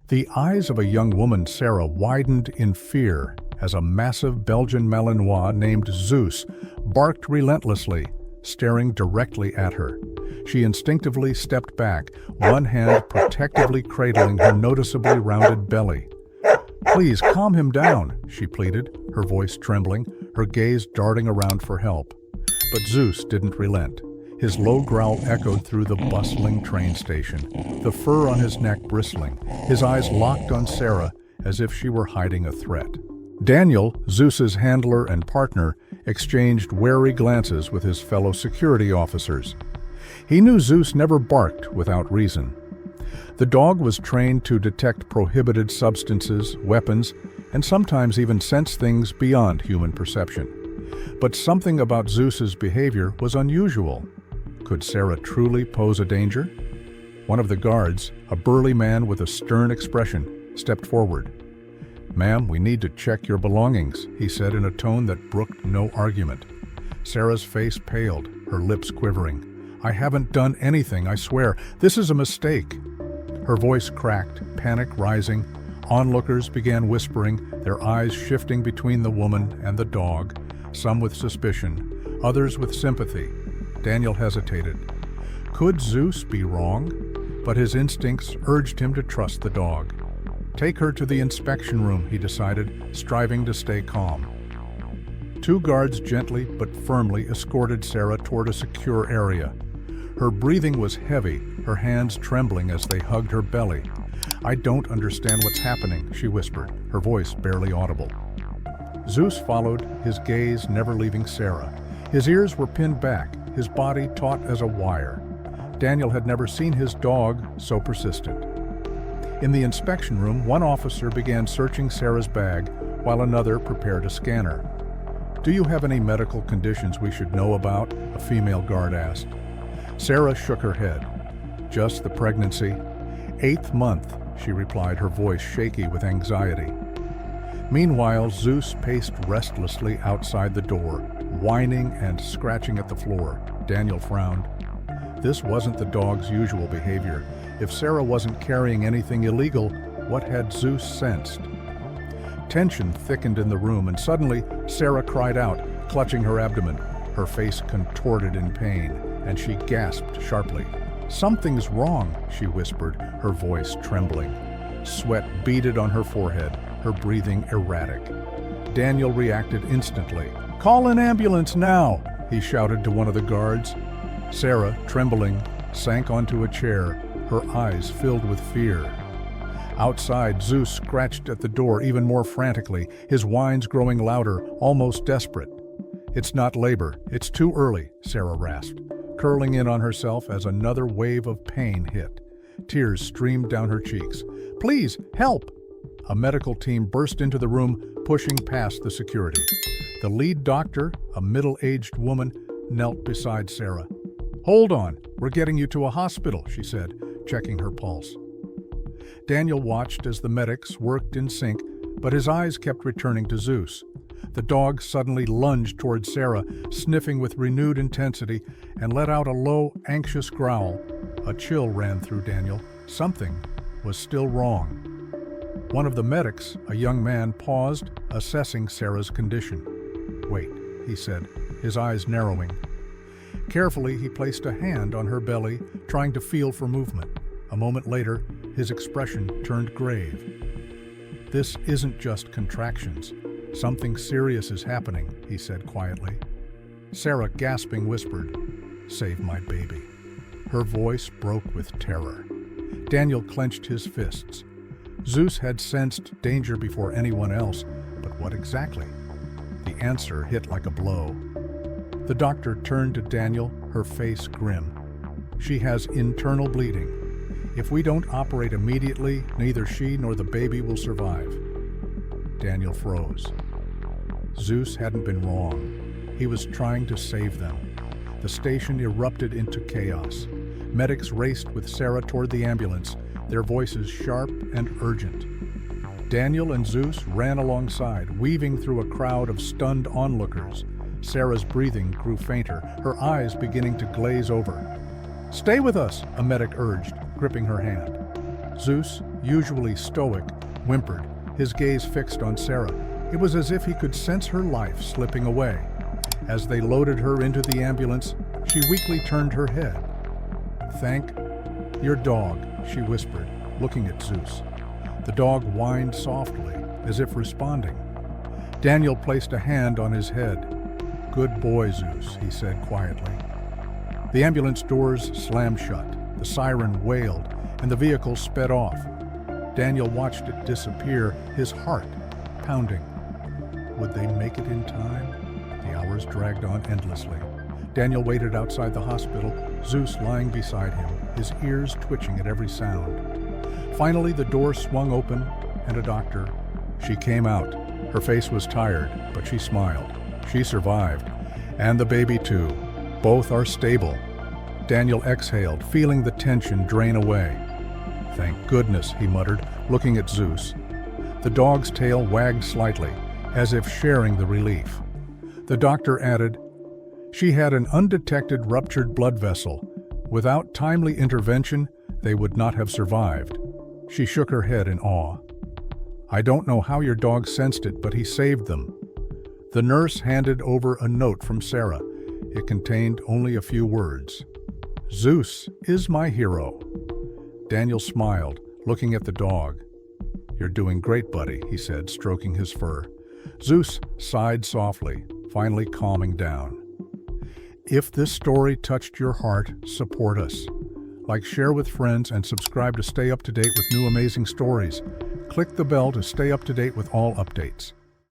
The eyes of a young woman, Sarah, widened in fear as a massive Belgian Malinois named Zeus barked relentlessly, staring directly at her. She instinctively stepped back, one hand protectively cradling her noticeably rounded belly. "Please, calm him down," she pleaded, her voice trembling, her gaze darting around for help. But Zeus didn't relent. His low growl echoed through the bustling train station, the fur on his neck bristling, his eyes locked on Sarah as if she were hiding a threat. Daniel, Zeus's handler and partner, exchanged wary glances with his fellow security officers. He knew Zeus never barked without reason. The dog was trained to detect prohibited substances, weapons, and sometimes even sense things beyond human perception. But something about Zeus's behavior was unusual. Could Sarah truly pose a danger? One of the guards, a burly man with a stern expression, stepped forward. "Ma'am, we need to check your belongings," he said in a tone that brooked no argument. Sarah's face paled, her lips quivering. "I haven't done anything, I swear. This is a mistake." Her voice cracked, panic rising. Onlookers began whispering, their eyes shifting between the woman and the dog, some with suspicion, others with sympathy. Daniel hesitated. Could Zeus be wrong? But his instincts urged him to trust the dog. "Take her to the inspection room," he decided, striving to stay calm. Two guards gently but firmly escorted Sarah toward a secure area. Her breathing was heavy, her hands trembling as they hugged her belly. "I don't understand what's happening," she whispered, her voice barely audible. Zeus followed, his gaze never leaving Sarah. His ears were pinned back, his body taut as a wire. Daniel had never seen his dog so persistent. In the inspection room, one officer began searching Sarah's bag while another prepared a scanner. "Do you have any medical conditions we should know about?" a female guard asked. Sarah shook her head. "Just the pregnancy. 8th month," she replied, her voice shaky with anxiety. Meanwhile, Zeus paced restlessly outside the door, whining and scratching at the floor. Daniel frowned. This wasn't the dog's usual behavior. If Sarah wasn't carrying anything illegal, what had Zeus sensed? Tension thickened in the room, and suddenly Sarah cried out, clutching her abdomen. Her face contorted in pain, and she gasped sharply. "Something's wrong," she whispered, her voice trembling. Sweat beaded on her forehead, her breathing erratic. Daniel reacted instantly. "Call an ambulance now!" he shouted to one of the guards. Sarah, trembling, sank onto a chair, her eyes filled with fear. Outside, Zeus scratched at the door even more frantically, his whines growing louder, almost desperate. "It's not labor, it's too early," Sarah rasped, curling in on herself as another wave of pain hit. Tears streamed down her cheeks. "Please, help!" A medical team burst into the room, pushing past the security. The lead doctor, a middle-aged woman, knelt beside Sarah. "Hold on, we're getting you to a hospital," she said, checking her pulse. Daniel watched as the medics worked in sync, but his eyes kept returning to Zeus. The dog suddenly lunged toward Sarah, sniffing with renewed intensity, and let out a low, anxious growl. A chill ran through Daniel. Something was still wrong. One of the medics, a young man, paused, assessing Sarah's condition. "Wait," he said, his eyes narrowing. Carefully, he placed a hand on her belly, trying to feel for movement. A moment later, his expression turned grave. "This isn't just contractions. Something serious is happening," he said quietly. Sarah, gasping, whispered, "Save my baby." Her voice broke with terror. Daniel clenched his fists. Zeus had sensed danger before anyone else, but what exactly? The answer hit like a blow. The doctor turned to Daniel, her face grim. "She has internal bleeding. If we don't operate immediately, neither she nor the baby will survive." Daniel froze. Zeus hadn't been wrong. He was trying to save them. The station erupted into chaos. Medics raced with Sarah toward the ambulance, their voices sharp and urgent. Daniel and Zeus ran alongside, weaving through a crowd of stunned onlookers. Sarah's breathing grew fainter, her eyes beginning to glaze over. "Stay with us," a medic urged, gripping her hand. Zeus, usually stoic, whimpered, his gaze fixed on Sarah. It was as if he could sense her life slipping away. As they loaded her into the ambulance, she weakly turned her head. "Thank your dog," she whispered, looking at Zeus. The dog whined softly, as if responding. Daniel placed a hand on his head. "Good boy, Zeus," he said quietly. The ambulance doors slammed shut, the siren wailed, and the vehicle sped off. Daniel watched it disappear, his heart pounding. Would they make it in time? The hours dragged on endlessly. Daniel waited outside the hospital, Zeus lying beside him, his ears twitching at every sound. Finally, the door swung open, and a doctor. She came out. Her face was tired, but she smiled. She survived. And the baby too. Both are stable. Daniel exhaled, feeling the tension drain away. "Thank goodness," he muttered, looking at Zeus. The dog's tail wagged slightly, as if sharing the relief. The doctor added, "She had an undetected ruptured blood vessel. Without timely intervention, they would not have survived." She shook her head in awe. "I don't know how your dog sensed it, but he saved them." The nurse handed over a note from Sarah. It contained only a few words. "Zeus is my hero." Daniel smiled, looking at the dog. "You're doing great, buddy," he said, stroking his fur. Zeus sighed softly, finally calming down. If this story touched your heart, support us. Like, share with friends, and subscribe to stay up to date with new amazing stories. Click the bell to stay up to date with all updates.